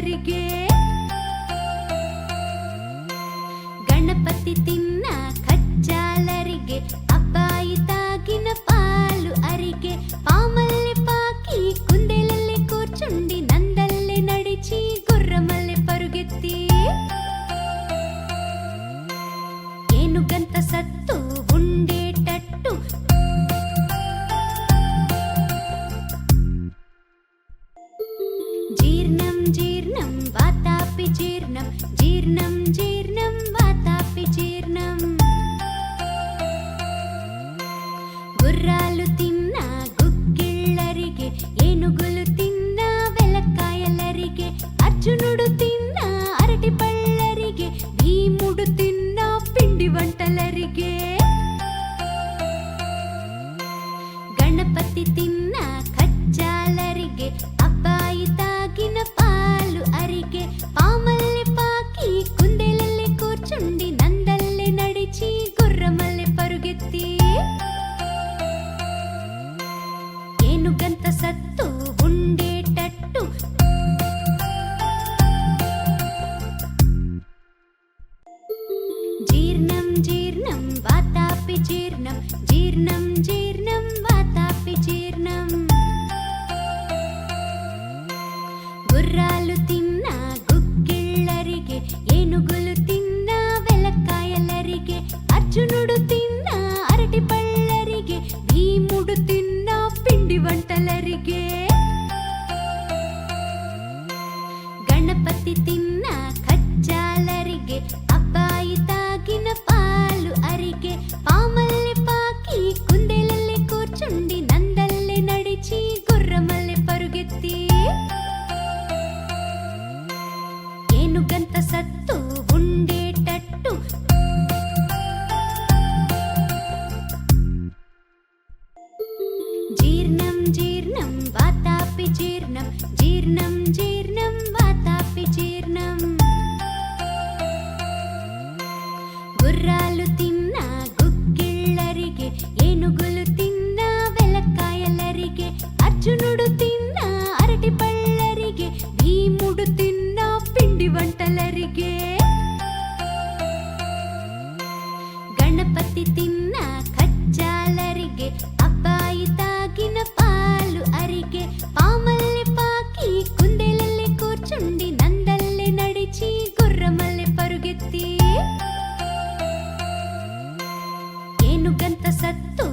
ಬಂಟಲರಿಗೆ ಗಣಪತಿ ತಿನ್ನ ಕಚ್ಚಾಲರಿಗೆ ಅಬ್ಬಾಯಿ ತಾಗಿನ ಪಾಲು ಅರಿಗೆ ಪಾಮಲ್ಲೆ ಪಾಕಿ ಕುಂದೆಲಲ್ಲಿ ಕೂರ್ಚುಂಡಿ ನಂದಲ್ಲೇ ನಡಿಚಿ ಗುರ್ರಮಲ್ಲೆ ಪರುಗೆತ್ತಿ ಏನುಗಂತ ಸತ್ತು ಉಂಡೆ ಟಟ್ಟು జీర్ణం జీర్ణం వాతాపి జీర్ణం జీర్ణం జీర్ణం వాతాపి జీర్ణం గుర్రాలు తిన్న గుగ్గిళ్ళರಿಗೆ ఏనుగులు తిన్న వెలక్కాయలರಿಗೆ అర్జునుడు తిన్న అరటి పళ్ళರಿಗೆ భీముడు తిన్న పిండి వంటలರಿಗೆ గణపతి తిన్న కచ్చాలರಿಗೆ అబ్బాయి తాగిన పాలు అరిగే పామల్లె పాకి కుందేలల్లే కూర్చుండి నందల్లే నడిచి గుర్రమల్లె పరుగెత్తి ఏనుగంత సత్తు ఉండేటట్టు జీర్ణం జీర్ణం వాతాపి జీర్ణం జీర్ణం జీర్ణం వాతాపి జీర్ణం గుర్రాలు తిన్న గుగ్గిళ్ళರಿಗೆ ఏనుగులు తిన్న వెలక్కాయలರಿಗೆ అర్జునుడు తిన్న అరటి పళ్ళರಿಗೆ భీముడు తిన్న పిండి వంటలರಿಗೆ గణపతి తిన్న కచ్చాలರಿಗೆ అబ్బాయి తాగిన పాలు అరిగే పామల్లె పాకి కుందేలల్లే కూర్చుండి నందల్లే నడిచి గుర్రమల్లె పరుగెత్తి ఏనుగంత సత్తు ఉండేటట్టు జీర్ణం జీర్ణం వాతాపి జీర్ణం జీర్ణం జీర్ణం వాతాపి జీర్ణం గుర్రాలు తిన్న గుగ్గిళ్ళರಿಗೆ ఏనుగులు తిన్న వెలక్కాయలರಿಗೆ అర్జునుడు తిన్న అరటి పళ్ళರಿಗೆ భీముడు తిన్న పిండి వంటలರಿಗೆ గణపతి తిన్న కచ్చాలರಿಗೆ అబ్బాయి తాగిన పాలు అరిగే పామల్లె పాకి కుందేలల్లే కూర్చుండి నందల్లే నడిచి గుర్రమల్లె పరుగెత్తి ఏనుగంత సత్తు